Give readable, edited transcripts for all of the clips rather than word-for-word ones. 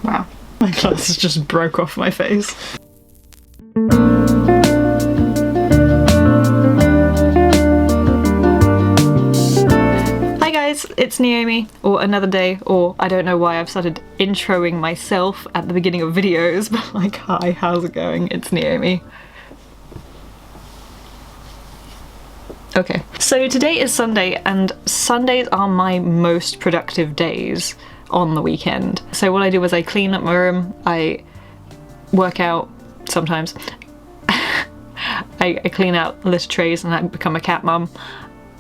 Wow, my glasses just broke off my face. Hi guys, it's Naomi, or Another Day, or I don't know why I've started introing myself at the beginning of videos, but like, hi, how's it going? It's Naomi. Okay, so today is Sunday, and Sundays are my most productive days on the weekend. So what I do is I clean up my room, I work out sometimes, I clean out litter trays and I become a cat mum,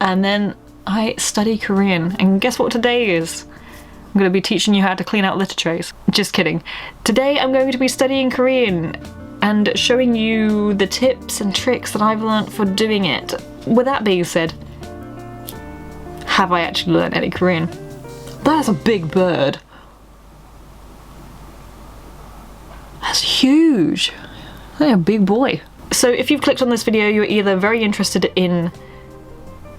and then I study Korean. And guess what today is? I'm going to be teaching you how to clean out litter trays. Just kidding. Today I'm going to be studying Korean and showing you the tips and tricks that I've learnt for doing it. With that being said, have I actually learnt any Korean? That's a big bird. That's huge. That's a big boy. So if you've clicked on this video, you're either very interested in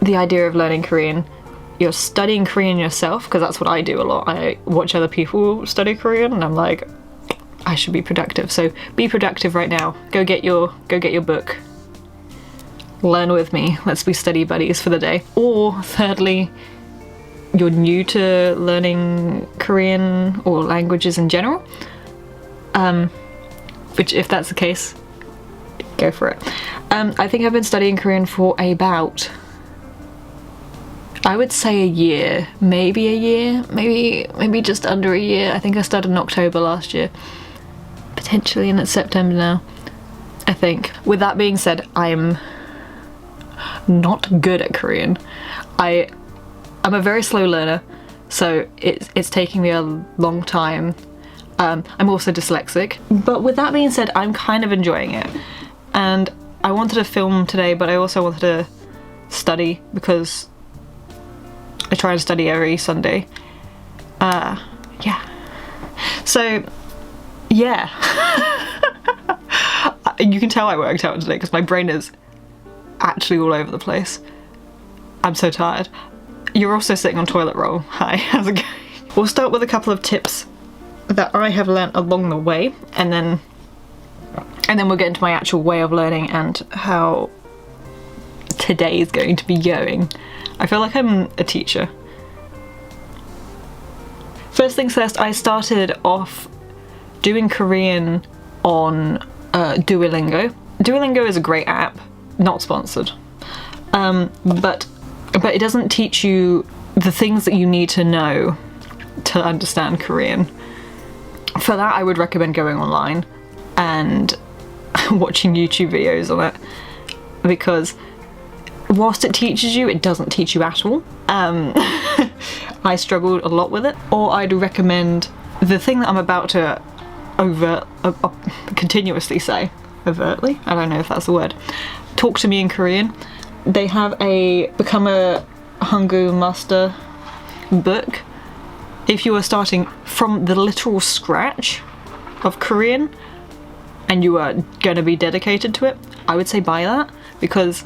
the idea of learning Korean, you're studying Korean yourself, because that's what I do a lot. I watch other people study Korean and I'm like, I should be productive. So be productive right now. Go get your book. Learn with me. Let's be study buddies for the day. Or thirdly, you're new to learning Korean or languages in general, which if that's the case, go for it. I think I've been studying Korean for about, I would say a year, maybe just under a year. I think I started in October last year, potentially, and it's September now, I think. With that being said, I'm not good at Korean. I'm a very slow learner, so it's taking me a long time. I'm also dyslexic, but with that being said, I'm kind of enjoying it. And I wanted to film today, but I also wanted to study, because I try and study every Sunday. Yeah. So, yeah. You can tell I worked out today because my brain is actually all over the place. I'm so tired. You're also sitting on toilet roll. Hi, how's it going? We'll start with a couple of tips that I have learnt along the way, and then we'll get into my actual way of learning and how today is going to be going. I feel like I'm a teacher. First things first, I started off doing Korean on Duolingo. Duolingo is a great app, not sponsored, but it doesn't teach you the things that you need to know to understand Korean. For that, I would recommend going online and watching YouTube videos on it, because whilst it teaches you, it doesn't teach you at all. I struggled a lot with it. Or I'd recommend the thing that I'm about to continuously say, overtly, I don't know if that's the word, Talk to Me in Korean. They have a Become a Hangul Master book. If you are starting from the literal scratch of Korean and you are going to be dedicated to it, I would say buy that, because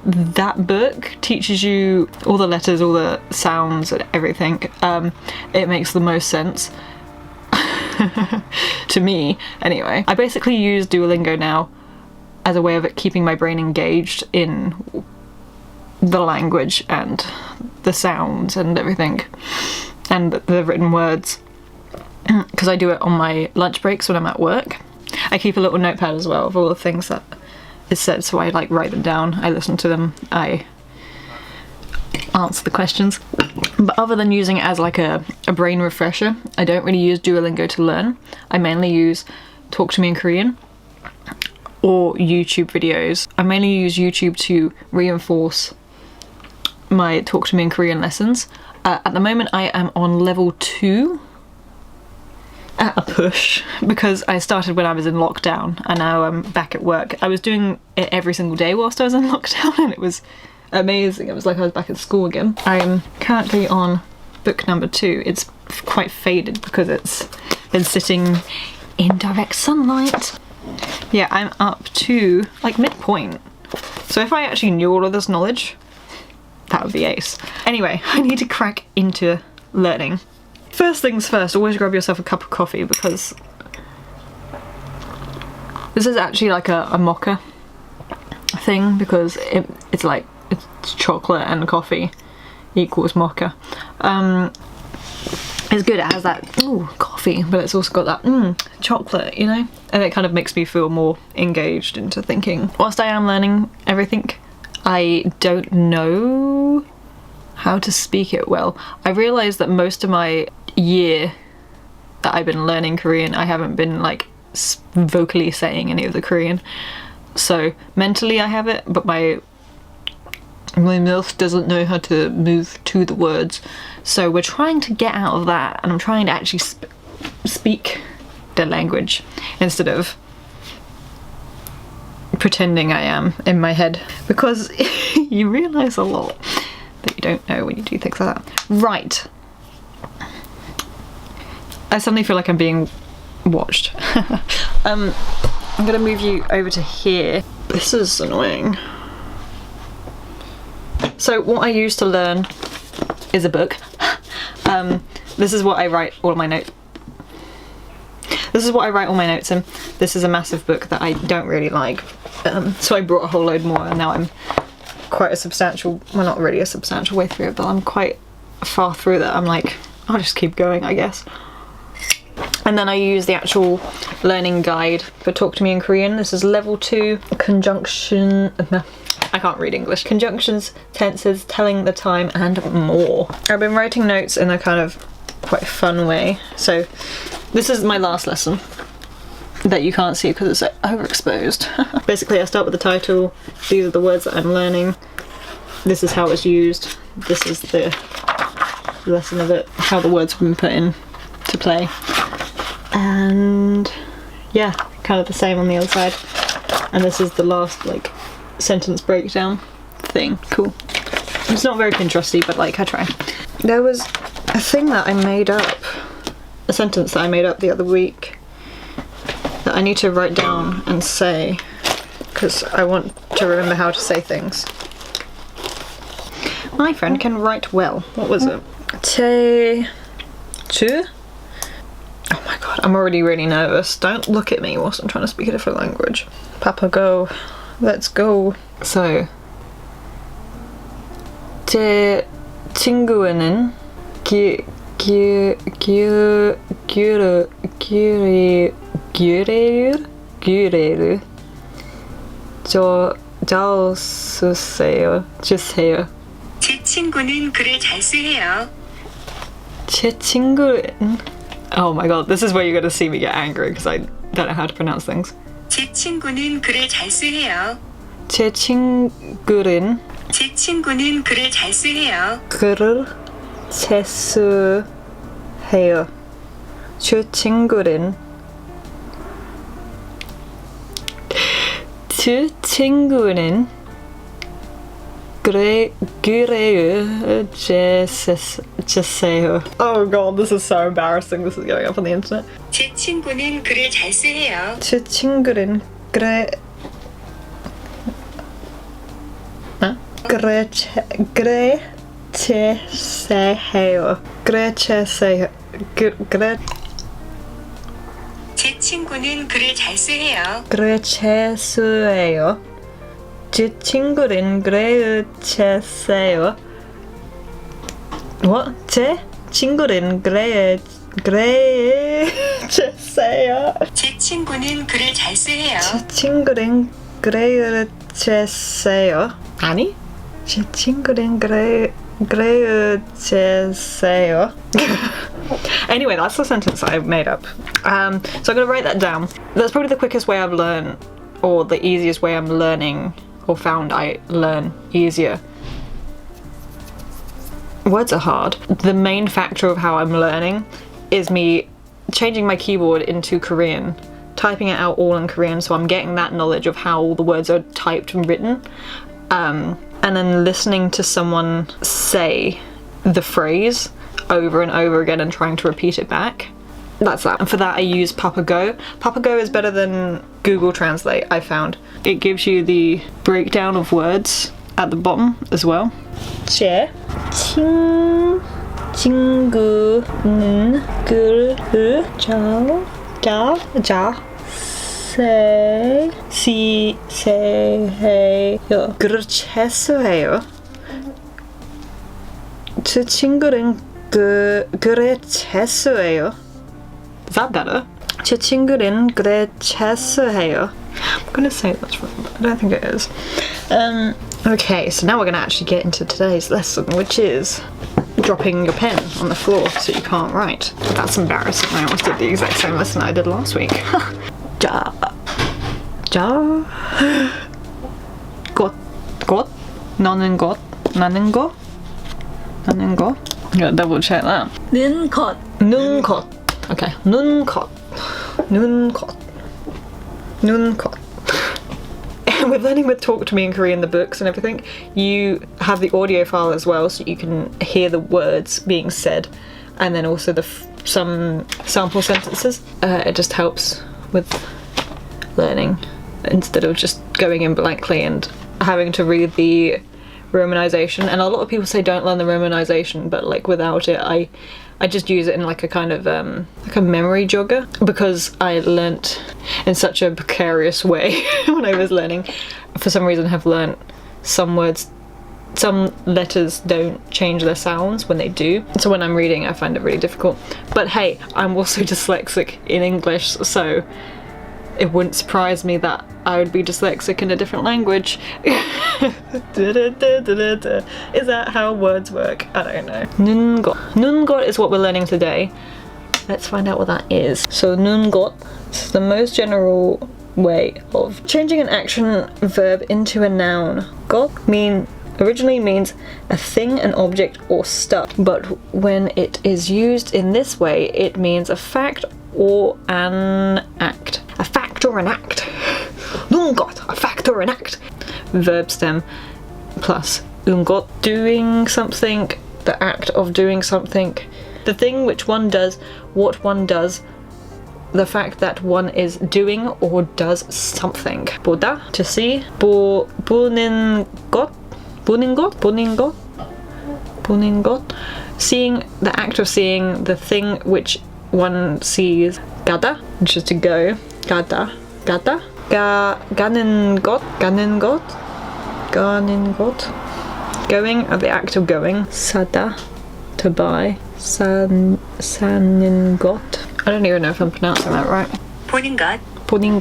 that book teaches you all the letters, all the sounds and everything. It makes the most sense. To me, anyway. I basically use Duolingo now as a way of keeping my brain engaged in the language and the sounds and everything, and the written words, because I do it on my lunch breaks when I'm at work. I keep a little notepad as well of all the things that is said, so I like write them down, I listen to them, I answer the questions. But other than using it as like a brain refresher, I don't really use Duolingo to learn. I mainly use Talk to Me in Korean or YouTube videos. I mainly use YouTube to reinforce my Talk to Me in Korean lessons. At the moment I am on level 2 at a push because I started when I was in lockdown and now I'm back at work. I was doing it every single day whilst I was in lockdown and it was amazing. It was like I was back at school again. I'm currently on book number 2. It's quite faded because it's been sitting in direct sunlight. Yeah, I'm up to like midpoint. So if I actually knew all of this knowledge, that would be ace. Anyway, I need to crack into learning. First things first, always grab yourself a cup of coffee because this is actually like a mocha thing because it's like it's chocolate and coffee equals mocha. It's good, it has that coffee, but it's also got that chocolate, you know? And it kind of makes me feel more engaged into thinking. Whilst I am learning everything, I don't know how to speak it well. I realised that most of my year that I've been learning Korean, I haven't been like vocally saying any of the Korean. So mentally I have it, but my mouth doesn't know how to move to the words. So we're trying to get out of that and I'm trying to actually speak the language instead of pretending I am in my head, because you realise a lot that you don't know when you do things like that. Right. I suddenly feel like I'm being watched. I'm gonna move you over to here. This is annoying. So what I use to learn is a book. This is what I write all my notes. This is what I write all my notes in. This is a massive book that I don't really like. So I brought a whole load more and now I'm quite a substantial, well not really a substantial way through it, but I'm quite far through that. I'm like, I'll just keep going, I guess. And then I use the actual learning guide for Talk to Me in Korean. This is level 2 conjunction, I can't read English. Conjunctions, tenses, telling the time and more. I've been writing notes in a kind of quite fun way. So this is my last lesson that you can't see because it's like overexposed. Basically I start with the title, these are the words that I'm learning, this is how it's used, this is the lesson of it, how the words have been put in to play, and yeah, kind of the same on the other side. And this is the last like sentence breakdown thing. Cool. It's not very Pinteresty, but like I try. There was a thing that I made up, a sentence that I made up the other week that I need to write down and say because I want to remember how to say things. My friend can write well. What was it? Oh my god, I'm already really nervous. Don't look at me whilst I'm trying to speak a different language. Papa, go. Let's go. So, 제 친구는 규례를 주세요. 제 친구는 글을 잘 쓰해요. 제 친구는... Oh my god, this is where you're gonna see me get angry because I don't know how to pronounce things. 제 친구는 글을 잘 쓰해요. 제 친구는 글을 잘 쓰해요. 글을 잘 쓰해요. 제 친구는 글을 잘 쓰세요. Oh god, this is so embarrassing. This is going up on the internet. 제 친구는 글을 잘 쓰해요. 제 친구는 글을 잘 쓰세요. 제 친구는 글을 잘 쓰해요. 글을 잘 쓰세요. 제 친구는 글을 잘 쓰세요. What? 제 친구는 글을 잘 쓰세요. 제 친구는 글을 잘 쓰해요. 제 친구는 글을 잘 쓰세요. 아니? 제 친구는 그려주세요. Anyway, that's the sentence I made up. So I'm gonna write that down. That's probably the quickest way I've learned, or the easiest way I'm learning, or found I learn easier. Words are hard. The main factor of how I'm learning is me changing my keyboard into Korean, typing it out all in Korean, so I'm getting that knowledge of how all the words are typed and written, and then listening to someone say the phrase over and over again and trying to repeat it back. That's that. And for that I use Papago. Papago is better than Google Translate, I found. It gives you the breakdown of words at the bottom as well. 제 친구는 글을 세요. 글을 채수해요. 제 친구는 글을 채수해요. Is that better? 제 친구는 글을 채수해요. I'm gonna say that's wrong, but I don't think it is. Okay, so now we're gonna actually get into today's lesson, which is dropping your pen on the floor so you can't write. That's embarrassing. I almost did the exact same lesson I did last week. 자, 것, 너는 것, 나는 거. Gotta double check that. 눈것. Okay, 눈것. We're learning with Talk to Me in Korean, the books and everything. You have the audio file as well, so you can hear the words being said, and then also some sample sentences. It just helps with learning instead of just going in blankly and having to read the romanization. And a lot of people say don't learn the romanization, but like without it, I just use it in like a kind of like a memory jogger, because I learnt in such a precarious way when I was learning. For some reason have learnt some words, some letters don't change their sounds when they do, so when I'm reading I find it really difficult. But hey, I'm also dyslexic in English, so it wouldn't surprise me that I would be dyslexic in a different language. Is that how words work? I don't know. 눈것 is what we're learning today. Let's find out what that is. So 눈것 is the most general way of changing an action verb into a noun. 것 originally means a thing, an object, or stuff, but when it is used in this way, it means a fact or an act. A fact or an act. 눈것, a fact or an act. Verb stem plus ungot, doing something, the act of doing something, the thing which one does, what one does, the fact that one is doing or does something. 보다, to see. 보는 것, seeing, the act of seeing, the thing which one sees. 가다, which is to go. 가다. 가는 것. Going, or the act of going. 사다, to buy. 사는 것. I don't even know if I'm pronouncing that right. 보는 것. 보는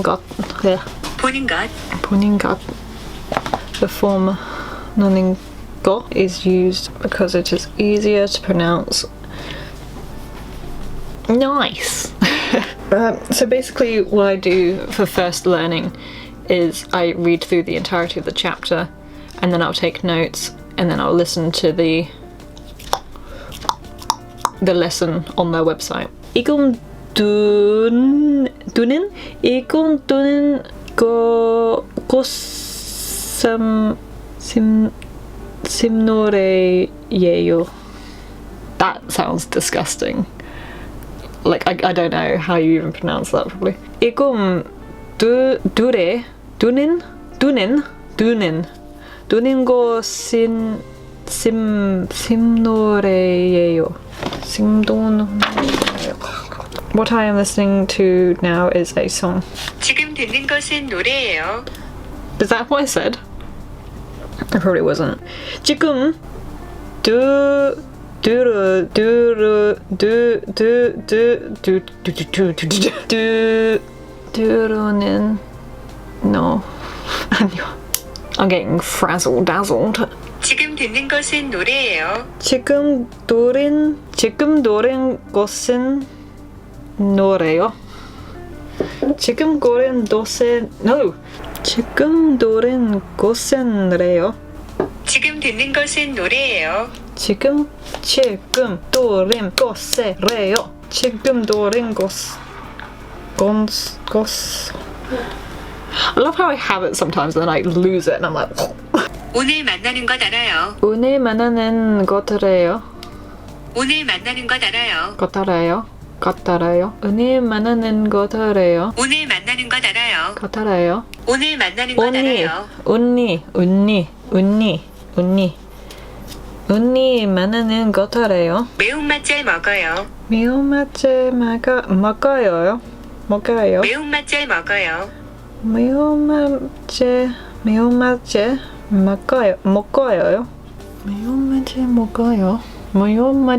것. Yeah. 보는 것. The form 노는 것 is used because it is easier to pronounce. Nice. So basically what I do for first learning is I read through the entirety of the chapter, and then I'll take notes, and then I'll listen to the lesson on their website. 이건 두는 simnore예요. That sounds disgusting. Like I don't know how you even pronounce that probably. 이건 두는 거 simnore예요. What I am listening to now is a song. 지금 듣는 것은 노래예요. Is that what I said? I probably wasn't. 지금 두루는 no 아니요. I'm getting frazzled dazzled. 지금 듣는 것은 노래예요. 지금 들은 것은 노래요. 지금 들은 것은 지금 들은 것은 노래요. 지금 듣는 것은 노래예요. 지금 들은 것이래요. 지금 들은 것. I love how I have it sometimes and then I lose it and I'm like 오늘 만나는 것 알아요. 오늘 만나는 것이래요. 오늘 만나는 것 알아요. 것이래요. 오늘 만나는 것이래요. 오늘 만나는 것 알아요. 것이래요. 오늘 만나는 것 알아요. 언니 만나는 것이래요. 매운맛 먹어요. 매운맛 먹어요. 매운맛 먹어요. 매운맛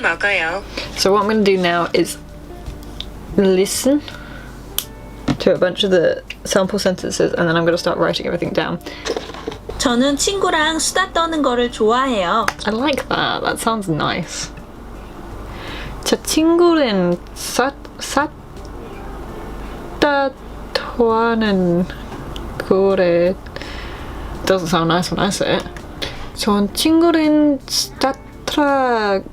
먹어요. So what I'm going to do now is listen to a bunch of the sample sentences and then I'm going to start writing everything down. 저는 친구랑 수다 떠는 거를 좋아해요. I like that. That sounds nice. 저 친구는 쌌다 토하는 거래. Doesn't sound nice when I say it. 전 친구는 스타트라고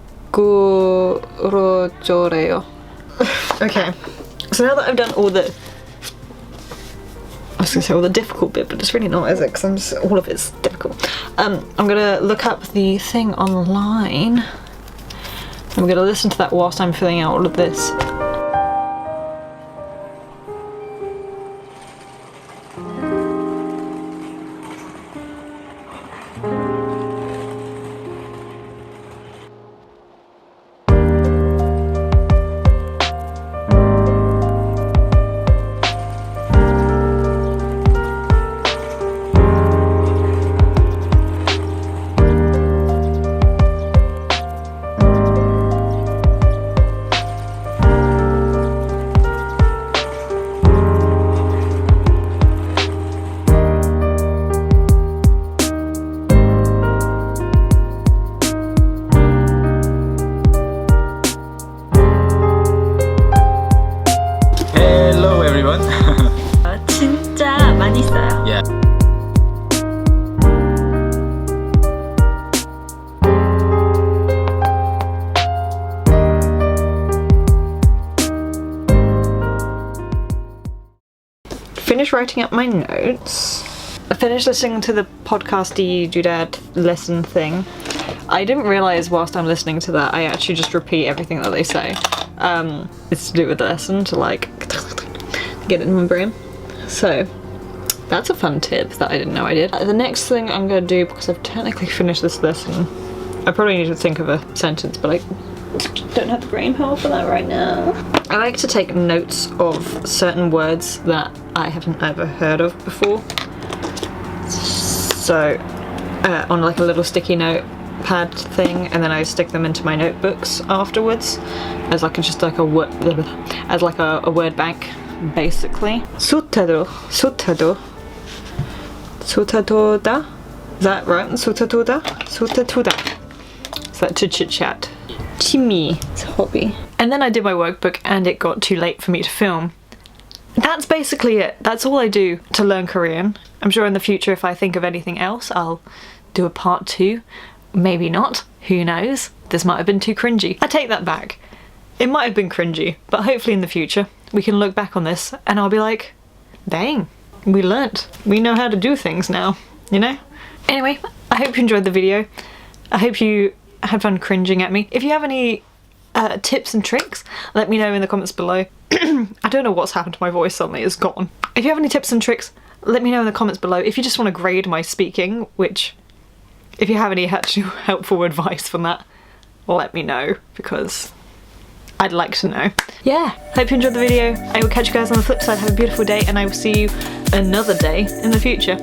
저래요. Okay, so now that I've done all the, I was going to say all the difficult bit, but it's really not, is it? Because all of it's difficult. I'm going to look up the thing online. I'm going to listen to that whilst I'm filling out all of this. Hello everyone. 진짜 많이 써요. Yeah. Finished writing up my notes. I finished listening to the podcasty doodad lesson thing. I didn't realise whilst I'm listening to that I actually just repeat everything that they say. It's to do with the lesson to like get it in my brain. So that's a fun tip that I didn't know I did. The next thing I'm going to do, because I've technically finished this lesson, I probably need to think of a sentence, but I don't have the brain power for that right now. I like to take notes of certain words that I haven't ever heard of before. So on like a little sticky note pad thing, and then I stick them into my notebooks afterwards as like a word bank, basically. Sutado. Sutadoda. Is that right? Sutadoda. So that to chit chat. Chimi. It's a hobby. And then I did my workbook and it got too late for me to film. That's basically it. That's all I do to learn Korean. I'm sure in the future if I think of anything else I'll do a part 2. Maybe not. Who knows? This might have been too cringy. I take that back. It might have been cringy, but hopefully in the future we can look back on this and I'll be like, dang, we learnt. We know how to do things now, you know? Anyway, I hope you enjoyed the video. I hope you had fun cringing at me. If you have any tips and tricks, let me know in the comments below. I don't know what's happened to my voice suddenly, it's gone. If you have any tips and tricks, let me know in the comments below. If you just want to grade my speaking, which, if you have any actual helpful advice from that, let me know, because I'd like to know. Yeah, hope you enjoyed the video. I will catch you guys on the flip side. Have a beautiful day, and I will see you another day in the future.